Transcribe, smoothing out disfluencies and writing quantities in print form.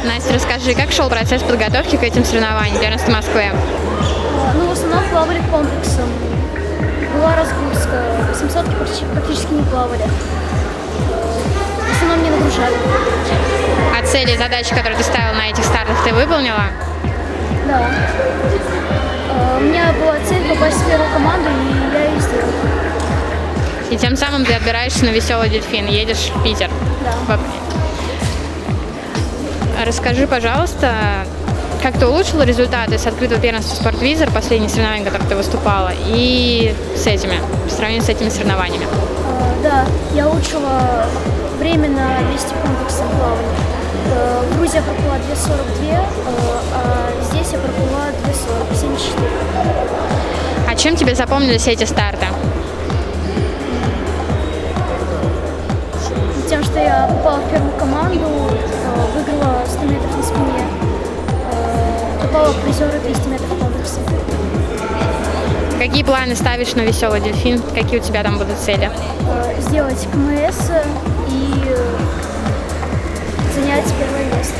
Настя, расскажи, как шел процесс подготовки к этим соревнованиям первенства Москвы? Ну, в основном плавали комплексом. Была разгрузка. 800-ки практически не плавали. В основном не нагружали. А цели и задачи, которые ты ставила на этих стартах, ты выполнила? Да. У меня была цель попасть в первую команду, и я ее сделала. И тем самым ты отбираешься на «Веселый дельфин», едешь в Питер. Да. Расскажи, пожалуйста, как ты улучшила результаты с открытого первенства «Спортвизор», последние соревнования, в которых ты выступала, и с этими, по сравнению с этими соревнованиями? Да, я улучшила время на 200 комплексов плавания. В Грузии я проплыла 2:42, а здесь я проплыла 2:40, 74. А чем тебе запомнились эти старты? Тем, что я попала в первую команду, выиграла 100 метров на спине, попала в призеры 200 метров комплекса. Какие планы ставишь на «Веселый дельфин»? Какие у тебя там будут цели? Сделать КМС и занять первое место.